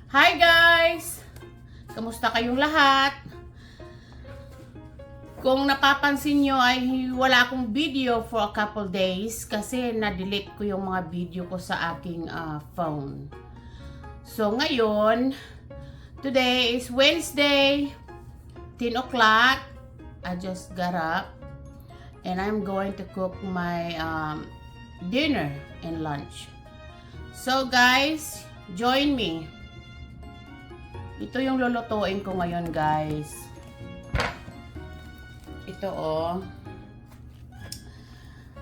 Hi guys! Kamusta kayong lahat? Kung napapansin nyo ay wala akong video for a couple days kasi na-delete ko yung mga video ko sa aking phone. So ngayon, today is Wednesday, 10 o'clock. I just got up and I'm going to cook my dinner and lunch. So guys, join me. Ito yung lulutuin ko ngayon guys. Ito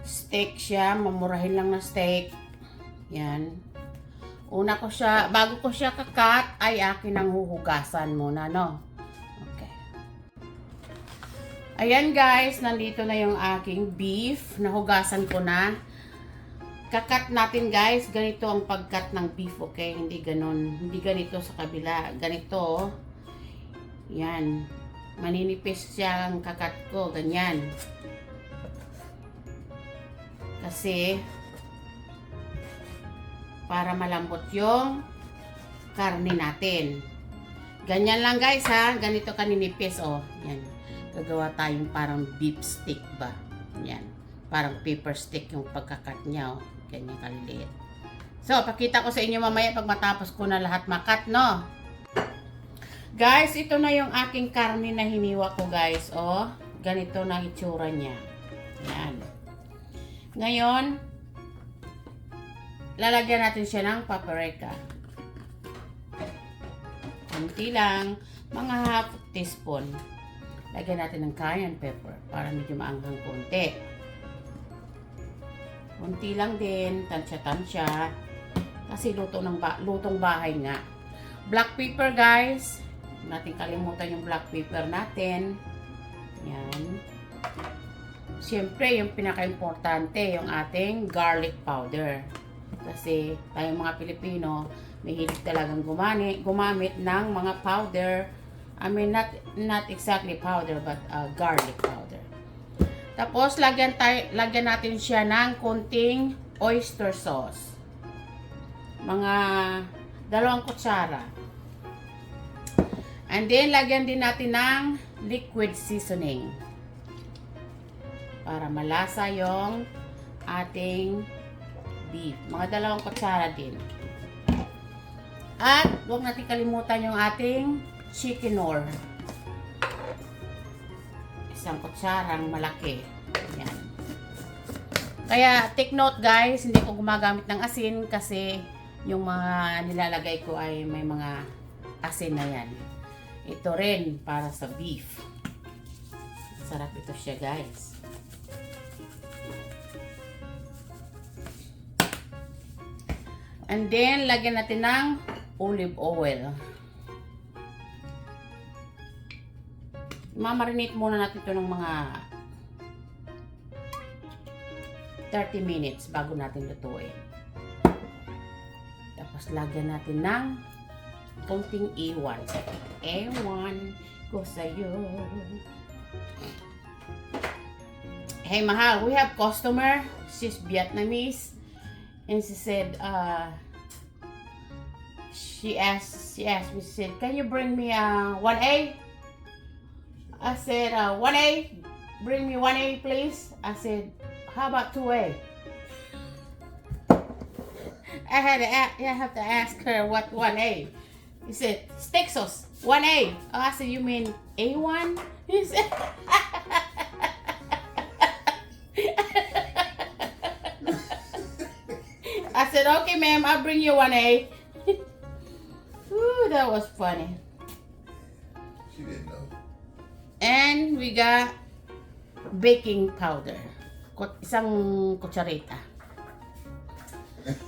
steak siya, mamurahin lang na steak. Yan. Una ko siya, bago ko siya kakat, ay akin ang huhugasan muna, no? Okay. Ayan guys, nandito na yung aking beef. Nahugasan ko na. Kakat natin guys, ganito ang pagkat ng beef, okay? Hindi ganon, hindi ganito sa kabila. Ganito, yan. Maninipis siya ang kakat ko, ganyan. Kasi, para malambot yung karne natin. Ganyan lang guys ha, ganito kaninipis, yan. Gagawa tayong parang beef stick ba? Yan. Parang paper stick yung pagkakat niya, ganyan kaliliit. So, pakita ko sa inyo mamaya pag matapos ko na lahat makat, no? Guys, ito na yung aking karne na hiniwa ko, guys. Ganito na itsura niya. Yan. Ngayon, lalagyan natin siya ng paprika. Kunti lang, mga half teaspoon. Lagyan natin ng cayenne pepper para medyo maanghang konti. Kunti lang din, tansya-tansya. Kasi lutong bahay nga. Black pepper guys. Huwag natin kalimutan yung black pepper natin. Yan. Siyempre, yung pinaka-importante, yung ating garlic powder. Kasi tayong mga Pilipino, mahilig talagang gumamit ng mga powder. I mean, not exactly powder, but garlic powder. Tapos, lagyan natin siya ng konting oyster sauce. Mga 2 kutsara. And then, lagyan din natin ng liquid seasoning. Para malasa yung ating beef. Mga 2 kutsara din. At, huwag natin kalimutan yung ating chicken-or. 1 kutsarang malaki. Yan. Kaya, take note guys, hindi ko gumagamit ng asin kasi yung mga nilalagay ko ay may mga asin na yan. Ito rin para sa beef. Sarap ito siya guys. And then, lagyan natin ng olive oil. Mamarinate muna natin ito ng mga 30 minutes bago natin lutuin. Tapos lagyan natin ng konting A1. A1 ko sa'yo. Hey mahal, we have customer. She's Vietnamese. And she said, she asked me, she said, can you bring me 1A? I said, 1A, bring me 1A, please. I said, how about 2A? I have to ask her what 1A. He said, steak sauce, 1A. Oh, I said, you mean A1? He said, I said, okay, ma'am, I'll bring you 1A. Ooh, that was funny. She didn't know. And we got baking powder. 1 kutsarita.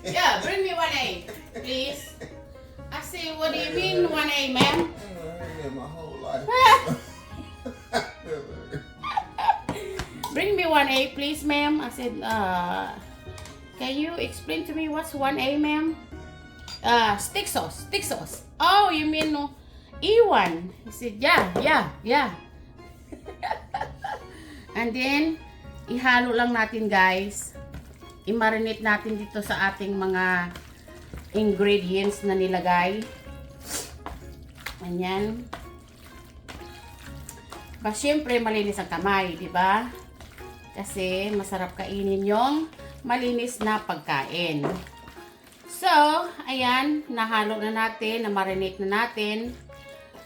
Yeah, bring me 1A, please. I said, what do you mean 1A, ma'am? My whole life. Bring me 1A, please, ma'am. I said, can you explain to me what's 1A, ma'am? Steak sauce. Oh, you mean E1? He said, yeah. And then, ihalo lang natin guys. I-marinate natin dito sa ating mga ingredients na nilagay. Ganyan. Siyempre, malinis ang kamay, di ba? Kasi masarap kainin yung malinis na pagkain. So, ayan, nahalo na natin, na-marinate na natin.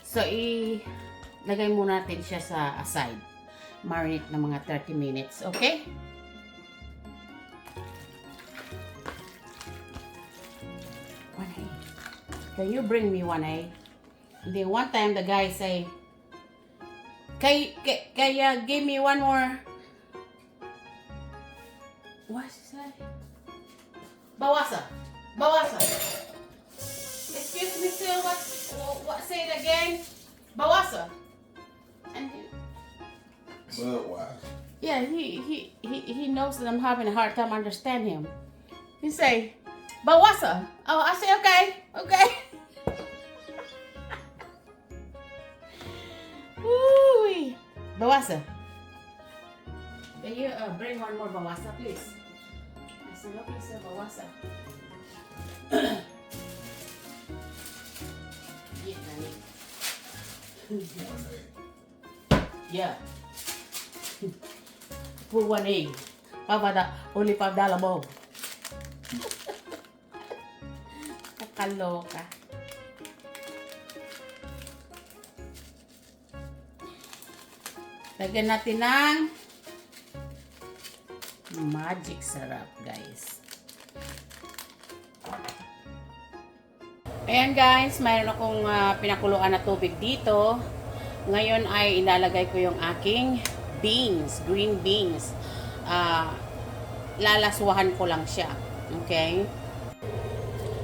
So, ilagay muna natin siya sa aside. Marinate na mga 30 minutes, okay? One egg. Can you bring me one egg? And then one time the guy say, Kaya give me one more. What's he say? Bawasa. Bawasa. Excuse me, sir. What? Say it again. Bawasa. And Budweiser. yeah, he knows that I'm having a hard time understanding him. He say, Bawasa. Oh, I say okay, okay. Woo! Bawasa. Can you bring one more bawasa, please? I said, okay, sir, bawasa. Yeah, honey. One egg. Yeah. For one egg. Only $5 mo. Kakaloka. Lagyan natin ng magic syrup, guys. Ayan guys, mayroon akong pinakuluan na tubig dito. Ngayon ay ilalagay ko yung aking beans, green beans. Lalaswahan ko lang siya. Okay?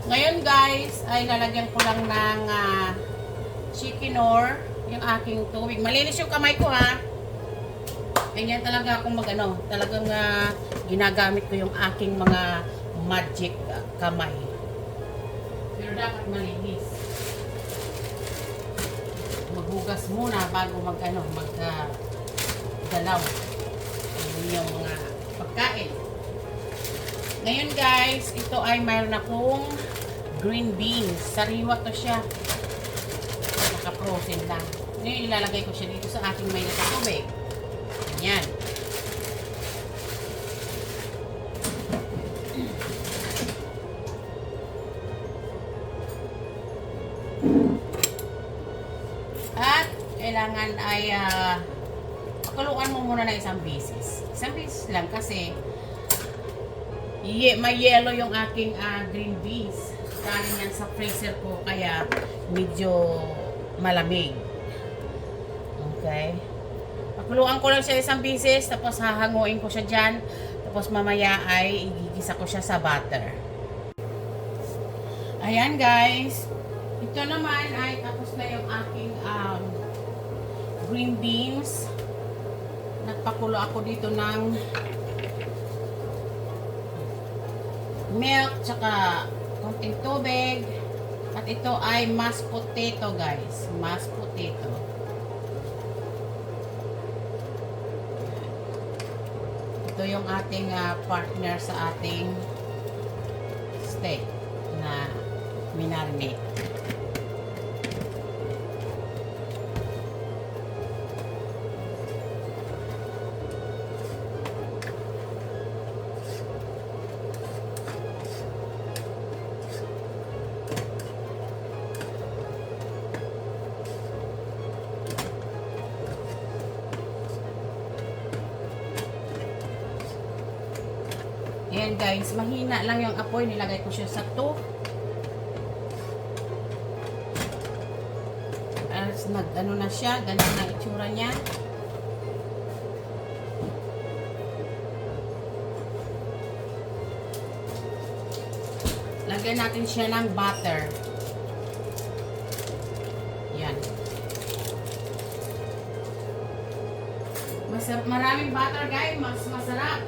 Ngayon guys, ay lalagyan ko lang ng chicken-or yung aking tubig. Malinis yung kamay ko ha. Ganyan talaga akong talagang ginagamit ko yung aking mga magic kamay. Pero dapat malinis. Maghugas muna bago magdalaw. Yung mga pagkain. Ngayon guys, ito ay mayroon akong green beans. Sariwa to siya. Naka-frozen lang. Ngayon ilalagay ko siya dito sa aking may tubig. Yan. At kailangan ay pakuluan mo muna ng isang beses. Isang beses lang kasi may yellow yung aking green beans. Galing yan sa freezer ko kaya medyo malamig. Okay. Pakuluan ko lang siya isang beses, tapos hahanguin ko siya dyan, tapos mamaya ay igigisa ko siya sa butter. Ayan guys, ito naman ay tapos na yung aking green beans. Nagpakulo ako dito ng milk, tsaka konting tubig, at ito ay mashed potato guys, mashed potato. Ito yung ating partner sa ating steak na minarinate. Ayan guys, mahina lang yung apoy. Nilagay ko siya sa 2. As nag-ano na siya, ganyan na itsura niya. Lagyan natin siya ng butter. Yan. Maraming butter guys, mas masarap.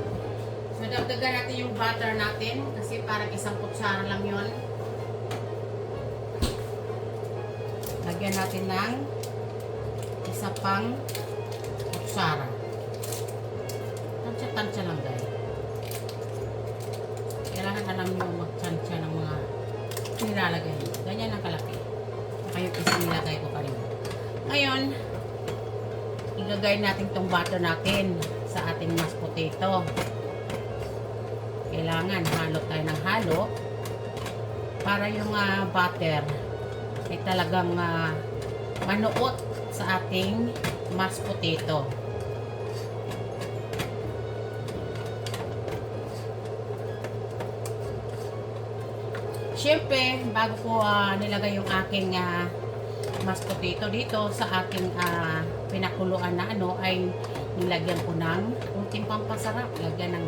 So, dagdagan natin yung butter natin kasi parang isang kutsara lang yon. Lagyan natin ng isa pang kutsara. Tansya-tansya lang guys. Kailangan alam nyo mag-tansya ng mga nilalagay. Ganyan ang kalaki. Ayun kasi nilagay ko kanina. Ngayon, ilagay natin tong butter natin sa ating mashed potato. Kailangan halo tayo ng halo para yung butter ay talagang manuot sa ating mashed potato. Siyempre, bago ko nilagay yung aking mashed potato dito sa aking pinakuluan na ay nilagyan ko ng kunting pampasarap. Lagyan ng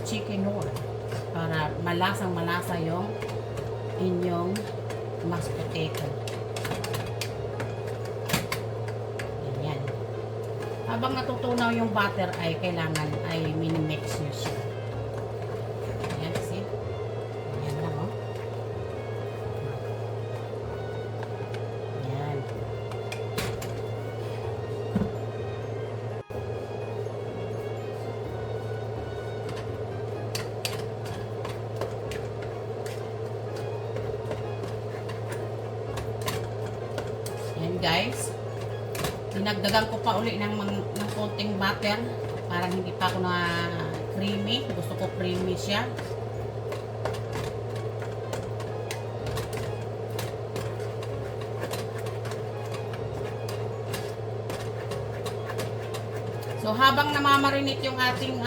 chicken oil para malasang malasa yung inyong mashed potato. Ganyan. Habang natutunaw yung butter ay kailangan ay minimix nyo siya. Ayan, see? Ayan lang, oh. Ayan. Ayan, guys. Dinagdagan ko pa uli ng konting butter para hindi pa ako na creamy. Gusto ko creamy siya. So habang namamarinate yung ating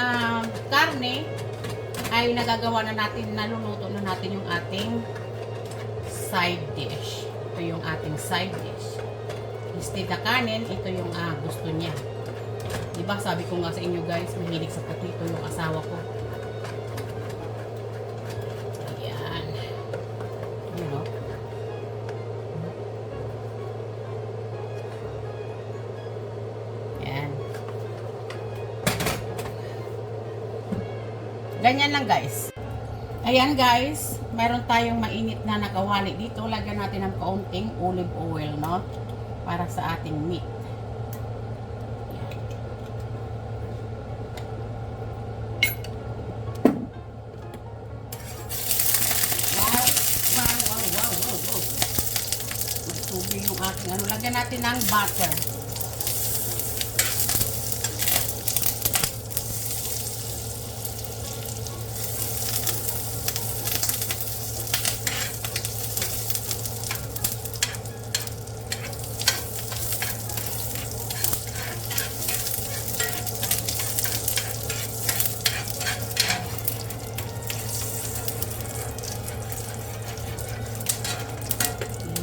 karne, ay nagagawa na natin, naluluto na natin yung ating side dish. Ito yung ating side dish. Instead na kanin, ito yung gusto niya. Diba, sabi ko nga sa inyo guys, mahilig sa potato yung asawa ko. Ayan. You know? Ayan. Ganyan lang guys. Ayan guys, meron tayong mainit na nakawali dito. Lagyan natin ng kaunting olive oil, no? Para sa ating meat. Wow. Magtubig yung ating ano. Lagyan natin ng butter.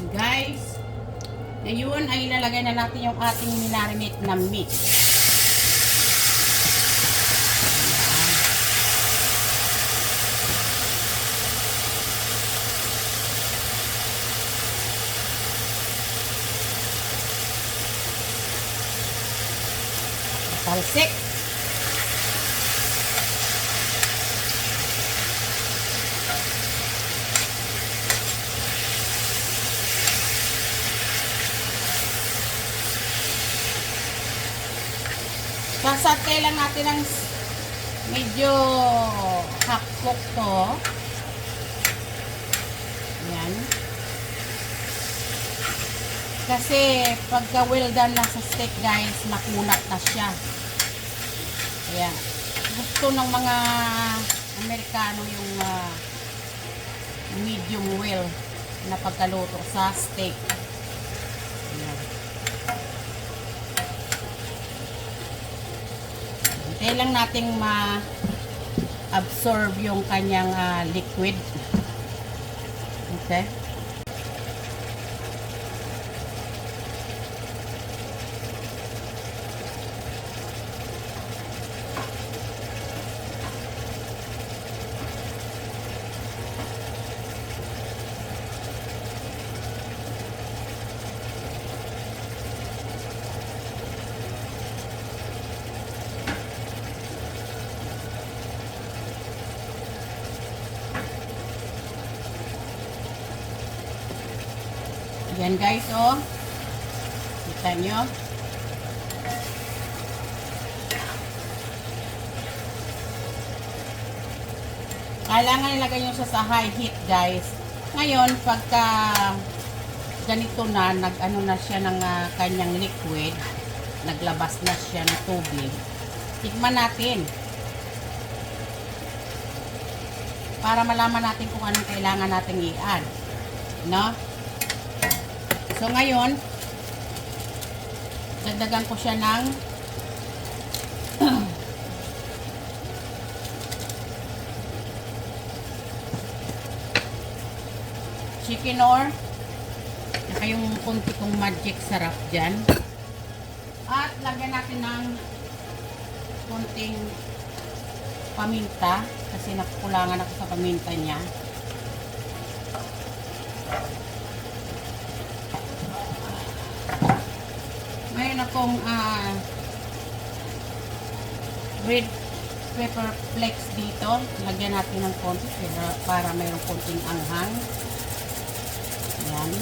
Guys, ngayon ay ilalagay na natin yung ating minarinate na meat. Talsik. Sasatay lang natin ng medyo half cook to. Ayan. Kasi pagka well done na sa steak guys, makunat na siya. Ayan. Gusto ng mga Amerikano yung medium well na pagkaluto sa steak. Ayan. Hintay lang nating ma-absorb yung kanyang liquid. Okay? Yan guys, oh. Kita nyo. Kailangan ilagay nyo siya sa high heat guys. Ngayon, pagka ganito na, nag-ano na siya ng kanyang liquid, naglabas na siya ng tubig, tikman natin. Para malaman natin kung anong kailangan natin i-add. No? So, ngayon, dagdagan ko siya ng chicken or saka yung konti kong magic sarap dyan. At lagyan natin ng konting paminta kasi nakukulangan ako sa paminta niya. Mayroon akong red pepper flakes dito. Lagyan natin ng konti para mayroong konting anghang. Ayan.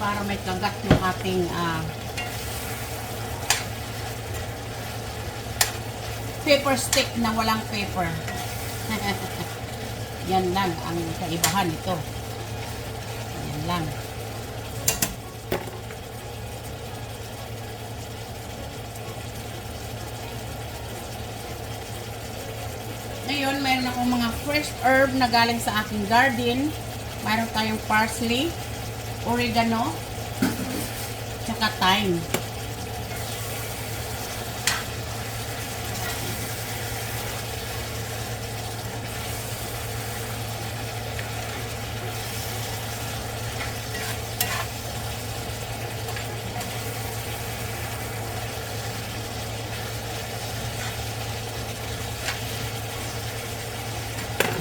Para may kagat yung ating pepper stick na walang pepper. Yan lang ang kaibahan nito. Yan lang. Ngayon, mayroon akong mga fresh herb na galing sa aking garden. Mayroon tayong parsley, oregano, tsaka thyme.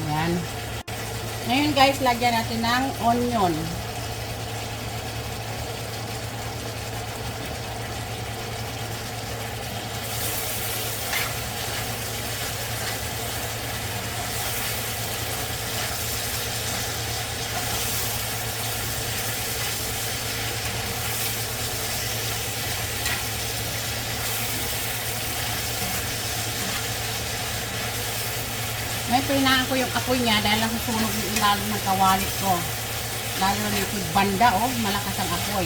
Ayan. Ngayon guys, lagyan natin ng onion. May pinaan ko yung apoy niya dahil nasusunog yung ilalim ng kawalit ko. Lalo na yung banda, oh, malakas ang apoy.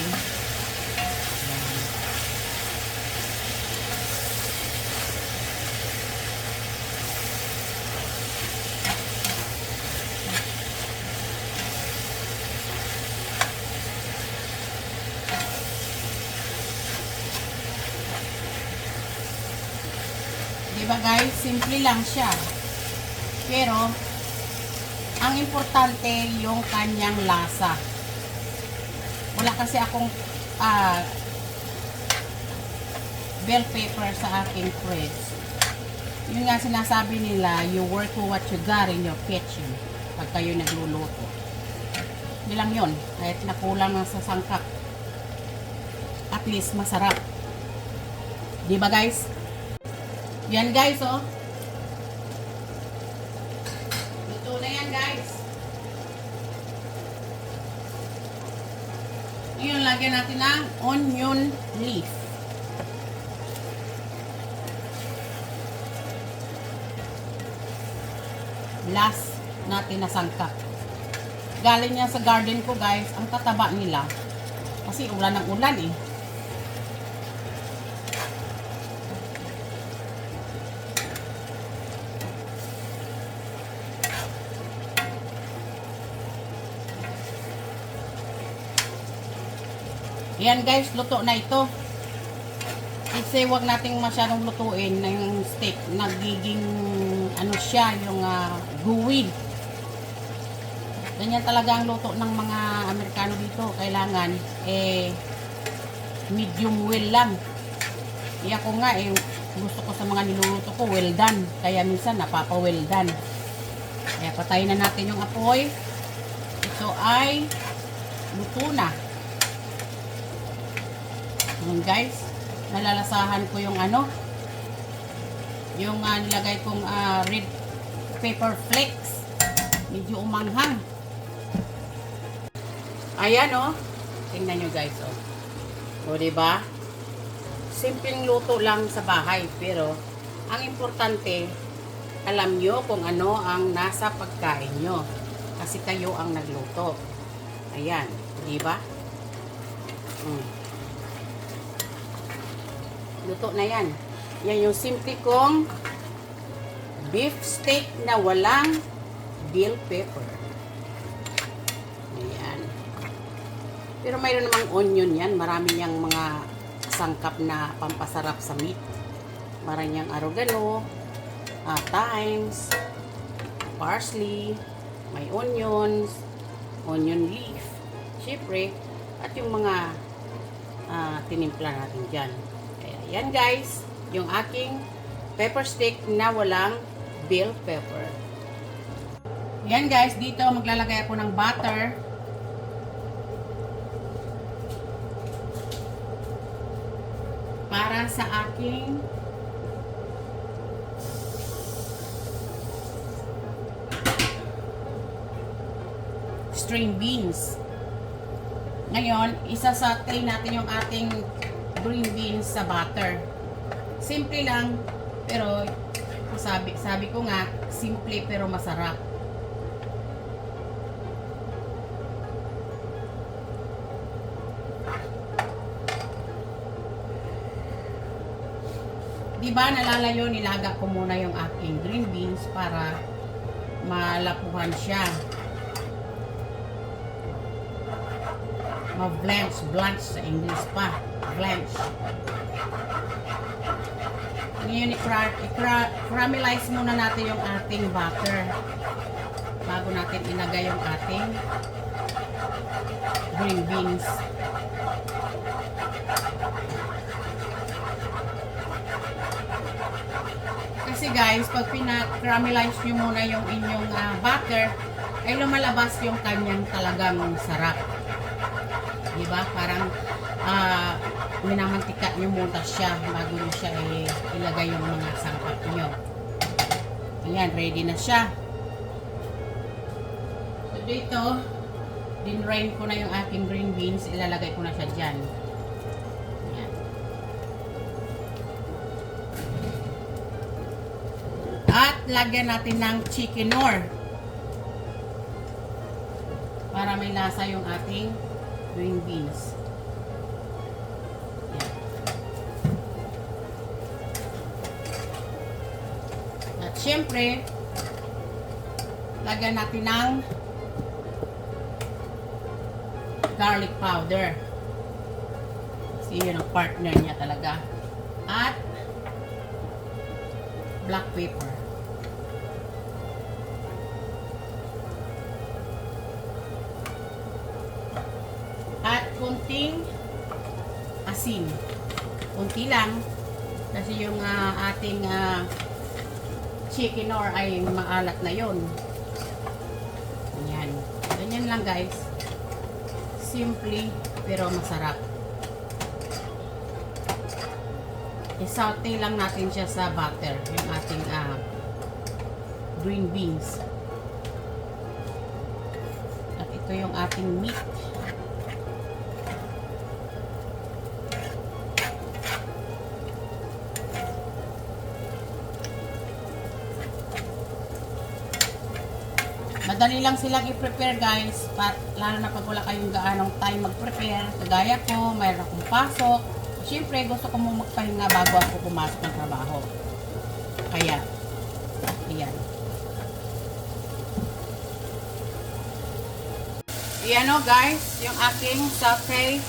Diba guys, simple lang siya. Pero, ang importante yung kanyang lasa. Wala kasi akong bell pepper sa aking fridge. Yun nga sinasabi nila, you work with what you got in your kitchen pag kayo nagluluto. Hindi lang yun. Kahit nakulang ng sasangkap. At least masarap. Diba guys? Yan guys, oh. Guys. Ngayon, lagyan natin ng onion leaf. Last natin na sangkap. Galing yan sa garden ko guys. Ang tataba nila. Kasi ulan ng ulan eh. Yan guys, luto na ito. Kasi wag nating masyadong lutuin na yung steak. Nagiging ano siya, yung gooey. Ganyan talaga ang luto ng mga Amerikano dito. Kailangan medium well lang. Ako nga gusto ko sa mga niluluto ko well done. Kaya minsan napapa well done. Kaya patayin na natin yung apoy. Ito ay luto na. Ayan guys, nalalasahan ko yung yung nilagay kong red pepper flakes. Medyo umanghang. Ayan oh. Tingnan nyo guys oh. O diba? Simpleng luto lang sa bahay. Pero, ang importante, alam nyo kung ano ang nasa pagkain nyo. Kasi kayo ang nagluto. Ayan. Diba? Luto na yan. Yan yung simple kong beef steak na walang bell pepper. Ayan. Pero mayroon namang onion yan. Marami niyang mga sangkap na pampasarap sa meat. Marami niyang oregano, thymes, parsley, may onions, onion leaf, syempre, at yung mga tinimpla natin dyan. Kaya yan guys, yung aking pepper steak na walang bell pepper. Yan guys, dito maglalagay ako ng butter. Para sa aking string beans. Ngayon, isasatay natin yung ating green beans sa butter. Simple lang, pero sabi ko nga, simple pero masarap. Diba nalalayo, nilaga ko muna yung aking green beans para malapuhan siya. Blanch sa English pa. Blanch. Ngayon, i-caramelize muna natin yung ating butter bago natin ilagay yung ating green beans. Kasi guys, pag pina-caramelize nyo muna yung inyong butter, ay lumalabas yung kanyang talagang sarap. Diba? Parang minamantika nyo muna siya bago nyo siya ilagay yung mga sangkap nyo. Ayan, ready na siya. So dito, dinrain ko na yung aking green beans, ilalagay ko na siya dyan. Ayan. At lagyan natin ng chicken-nor para may lasa yung ating green beans. Yan. At syempre, lagyan natin ng garlic powder. Kasi yun ang partner niya talaga. At black pepper. Kunting asin. Kunti lang. Kasi yung ating chicken-nor ay maalat na yon. Ayan. Ganyan lang guys. Simple pero masarap. I-saute lang natin siya sa butter. Yung ating green beans. At ito yung ating meat. Madali lang silang i-prepare guys, lalo na pag wala kayong gaanong time mag-prepare. Kagaya ko, mayroon akong pasok. Siyempre, gusto ko mong magpahinga bago ako pumasok ng trabaho. Kaya, ayan. Ayan o guys, yung aking sauté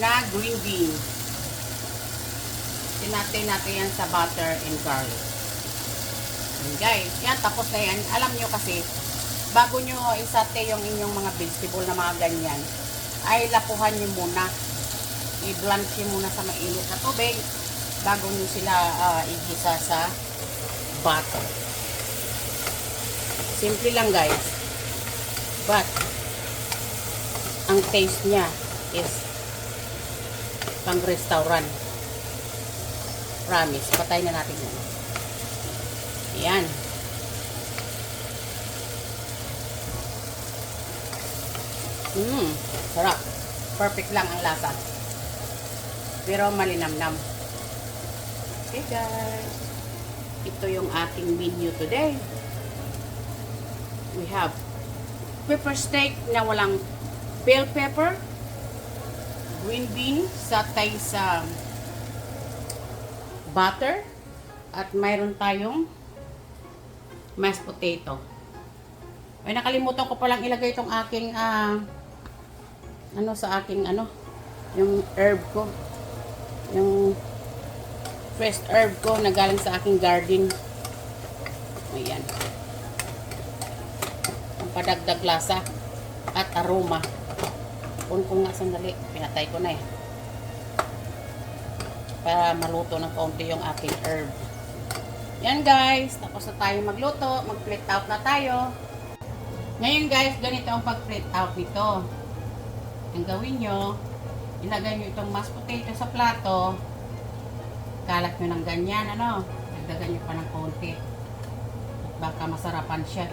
na green beans. Tinatay natin yan sa butter and garlic. And guys, yan, tapos na yan. Alam nyo kasi, bago nyo isate yung inyong mga vegetable na mga ganyan, ay lapuhan nyo muna. I-blanch nyo muna sa mainit na tubig bago nyo sila igisa sa butter. Simple lang guys. But, ang taste niya is pang restaurant. Promise. Patay na natin yun. Ayan. Sarap. Perfect lang ang lasa. Pero malinamnam. Okay guys. Ito yung ating menu today. We have pepper steak na walang bell pepper, green bean, satay sa butter, at mayroon tayong mashed potato. Ay, nakalimutan ko palang ilagay itong aking yung herb ko. Yung fresh herb ko na galing sa aking garden. Ayan. Ang padagdag lasa at aroma. Kung nga sandali, pinatay ko na eh. Para maluto ng kaunti yung aking herb. Yan guys, tapos na tayo magluto. Mag-plate out na tayo. Ngayon guys, ganito ang pag-plate out nito. Ang gawin nyo, ilagay nyo itong mashed potato sa plato. Kalat nyo ng ganyan, dagdagan nyo pa ng konti. Baka masarapan siya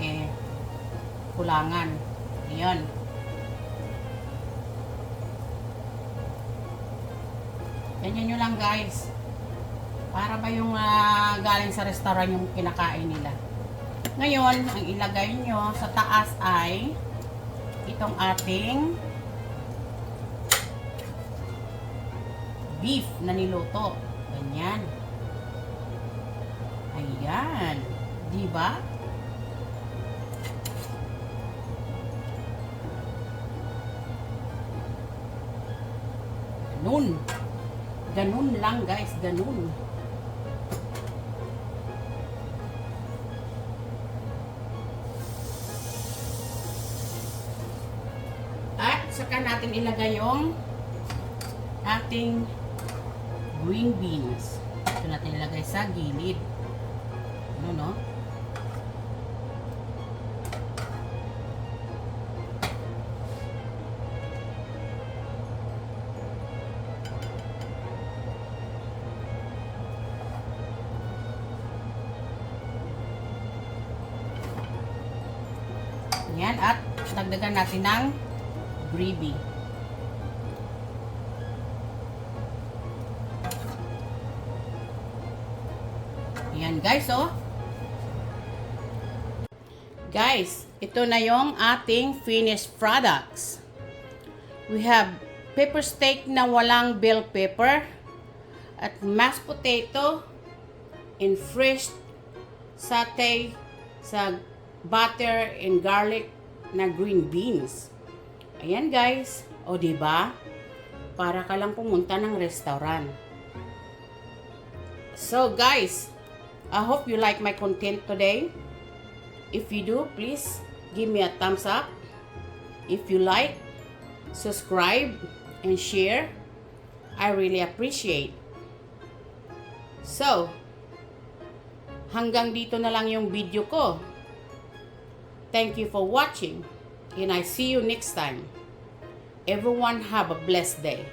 kulangan. Ayan. Ganyan nyo lang guys. Para ba yung galing sa restaurant yung kinakain nila. Ngayon, ang ilagay nyo sa taas ay itong ating beef na niluto. Ganyan. Ayan. Diba? Ganun. Ganun lang guys. Ganun. At saka natin ilagay yung ating green beans. Ito natin ilagay sa gilid. No? Yan, at dagdagan natin ng gravy. Yan guys, Guys, ito na yung ating finished products. We have pepper steak na walang bell pepper at mashed potato and fresh satay sa butter and garlic na green beans. Ayan guys, diba? Para ka lang pumunta ng restaurant. So guys, I hope you like my content today. If you do, please give me a thumbs up. If you like, subscribe and share. I really appreciate. So, hanggang dito na lang yung video ko. Thank you for watching, and I see you next time. Everyone have a blessed day.